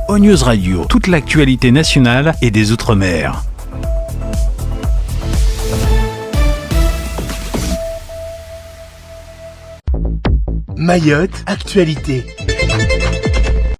ONews Radio, toute l'actualité nationale et des Outre-mer. Mayotte, actualité.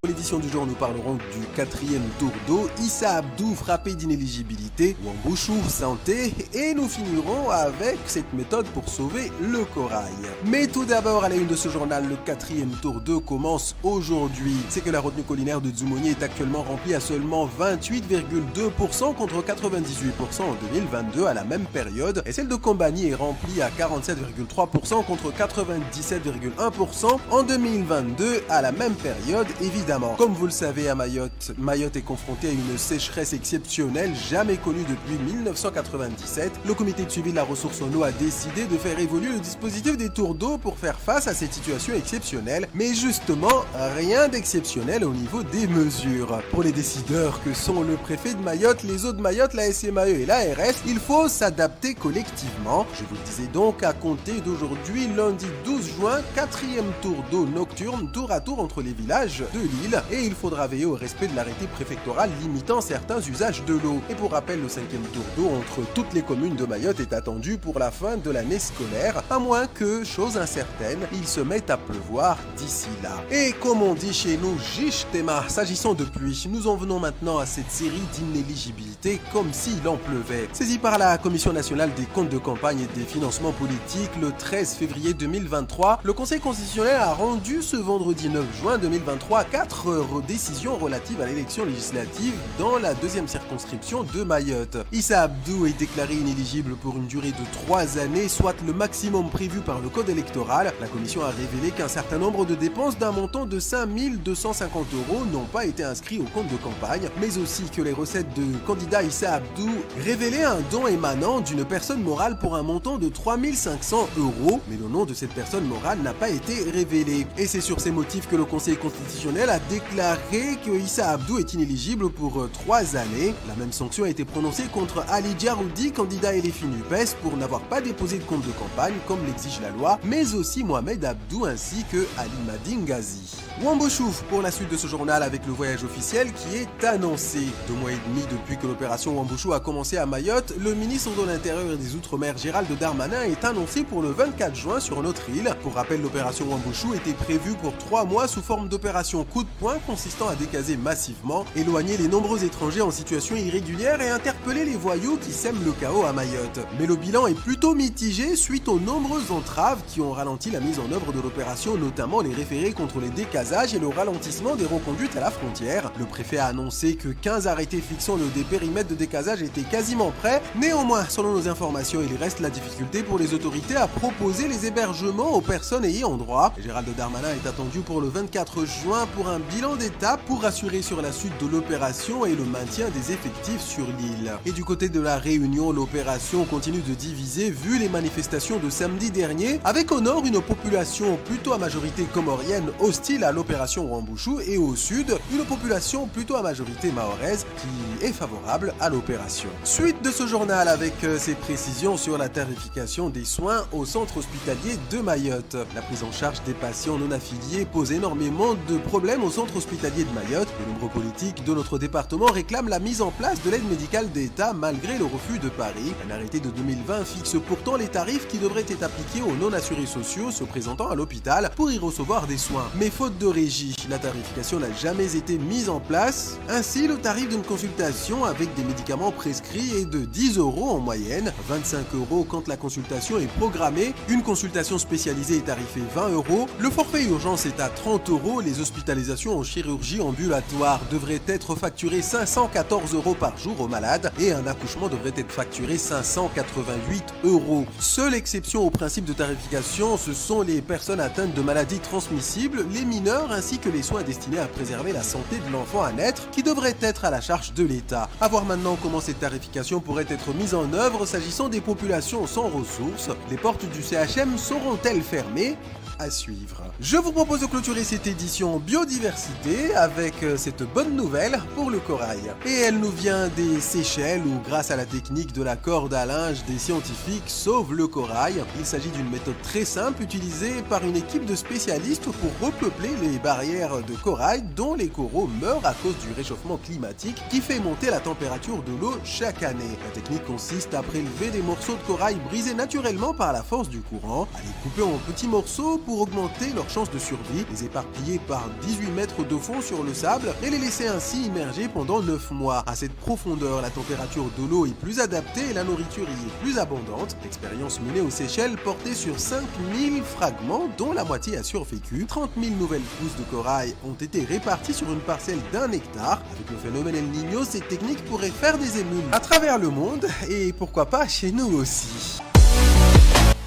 Pour l'édition du jour, nous parlerons du 4e tour d'eau, Issa Abdou frappé d'inéligibilité, Wambushu santé, et nous finirons avec cette méthode pour sauver le corail. Mais tout d'abord, à la une de ce journal, le 4e tour d'eau commence aujourd'hui. C'est que la retenue collinaire de Dzumoni est actuellement remplie à seulement 28,2% contre 98% en 2022 à la même période, et celle de Kombani est remplie à 47,3% contre 97,1% en 2022 à la même période, évidemment. Comme vous le savez, à Mayotte est confrontée à une sécheresse exceptionnelle jamais connue depuis 1997. Le comité de suivi de la ressource en eau a décidé de faire évoluer le dispositif des tours d'eau pour faire face à cette situation exceptionnelle. Mais justement, rien d'exceptionnel au niveau des mesures. Pour les décideurs que sont le préfet de Mayotte, les eaux de Mayotte, la SMAE et l'ARS, il faut s'adapter collectivement. Je vous le disais donc, à compter d'aujourd'hui, lundi 12 juin, 4e tour d'eau nocturne, tour à tour entre les villages de l'île. Et il faudra veiller au respect de l'arrêté préfectoral limitant certains usages de l'eau. Et pour rappel, le 5e tour d'eau entre toutes les communes de Mayotte est attendu pour la fin de l'année scolaire, à moins que, chose incertaine, il se mette à pleuvoir d'ici là. Et comme on dit chez nous, Jishtema, s'agissant de pluie, nous en venons maintenant à cette série d'inéligibilités comme s'il en pleuvait. Saisi par la Commission nationale des comptes de campagne et des financements politiques le 13 février 2023, le Conseil constitutionnel a rendu ce vendredi 9 juin 2023 4 décisions relatives à l'élection législative dans la 2e circonscription de Mayotte. Issa Abdou est déclaré inéligible pour une durée de 3 années, soit le maximum prévu par le code électoral. La commission a révélé qu'un certain nombre de dépenses d'un montant de 5 250 € n'ont pas été inscrits au compte de campagne, mais aussi que les recettes de candidat Issa Abdou révélaient un don émanant d'une personne morale pour un montant de 3 500 €, mais le nom de cette personne morale n'a pas été révélé. Et c'est sur ces motifs que le Conseil constitutionnel a déclaré que Issa Abdou est inéligible pour 3 années. La même sanction a été prononcée contre Ali Djaroudi, candidat LFI NUPES, pour n'avoir pas déposé de compte de campagne comme l'exige la loi, mais aussi Mohamed Abdou ainsi que Ali Madingazi. Wambushu pour la suite de ce journal avec le voyage officiel qui est annoncé. 2 mois et demi depuis que l'opération Wambushu a commencé à Mayotte, le ministre de l'Intérieur et des Outre-mer Gérald Darmanin est annoncé pour le 24 juin sur notre île. Pour rappel, l'opération Wambushu était prévue pour 3 mois sous forme d'opération coup de poing consistant à décaser massivement, éloigner les nombreux étrangers en situation irrégulière et interpeller les voyous qui sèment le chaos à Mayotte. Mais le bilan est plutôt mitigé suite aux nombreuses entraves qui ont ralenti la mise en œuvre de l'opération, notamment les référés contre les décasages et le ralentissement des reconduites à la frontière. Le préfet a annoncé que 15 arrêtés fixant le périmètre de décasage étaient quasiment prêts. Néanmoins, selon nos informations, il reste la difficulté pour les autorités à proposer les hébergements aux personnes ayant droit. Gérald Darmanin est attendu pour le 24 juin pour un bilan d'étape pour rassurer sur la suite de l'opération et le maintien des effectifs sur l'île. Et du côté de la Réunion, l'opération continue de diviser vu les manifestations de samedi dernier, avec au nord une population plutôt à majorité comorienne hostile à l'opération Wambushu et au sud une population plutôt à majorité mahoraise qui est favorable à l'opération. Suite de ce journal avec ses précisions sur la tarification des soins au centre hospitalier de Mayotte. La prise en charge des patients non affiliés pose énormément de problèmes au centre hospitalier de Mayotte. De nombreux politiques de notre département réclament la mise en place de l'aide médicale d'État malgré le refus de Paris. Un arrêté de 2020 fixe pourtant les tarifs qui devraient être appliqués aux non-assurés sociaux se présentant à l'hôpital pour y recevoir des soins. Mais faute de régie, la tarification n'a jamais été mise en place. Ainsi, le tarif d'une consultation avec des médicaments prescrits est de 10 € en moyenne, 25 € quand la consultation est programmée. Une consultation spécialisée est tarifée 20 €. Le forfait urgence est à 30 €. Les hospitalisations en chirurgie ambulatoire devraient être facturées 514 € par jour aux malades et un accouchement devrait être facturé 588 €. Seule exception au principe de tarification, ce sont les personnes atteintes de maladies transmissibles, les mineurs ainsi que les soins destinés à préserver la santé de l'enfant à naître qui devraient être à la charge de l'État. A voir maintenant comment cette tarification pourrait être mise en œuvre s'agissant des populations sans ressources. Les portes du CHM seront-elles fermées ? à suivre. Je vous propose de clôturer cette édition biodiversité avec cette bonne nouvelle pour le corail. Et elle nous vient des Seychelles où, grâce à la technique de la corde à linge, des scientifiques sauvent le corail. Il s'agit d'une méthode très simple utilisée par une équipe de spécialistes pour repeupler les barrières de corail dont les coraux meurent à cause du réchauffement climatique qui fait monter la température de l'eau chaque année. La technique consiste à prélever des morceaux de corail brisés naturellement par la force du courant, à les couper en petits morceaux pour augmenter leurs chances de survie, les éparpiller par 18 mètres de fond sur le sable et les laisser ainsi immerger pendant 9 mois. À cette profondeur, la température de l'eau est plus adaptée et la nourriture y est plus abondante. L'expérience menée aux Seychelles portait sur 5000 fragments dont la moitié a survécu. 30 000 nouvelles pousses de corail ont été réparties sur une parcelle d'1 hectare. Avec le phénomène El Niño, cette technique pourrait faire des émules à travers le monde et pourquoi pas chez nous aussi.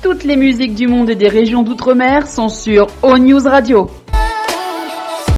Toutes les musiques du monde et des régions d'outre-mer sont sur O News Radio.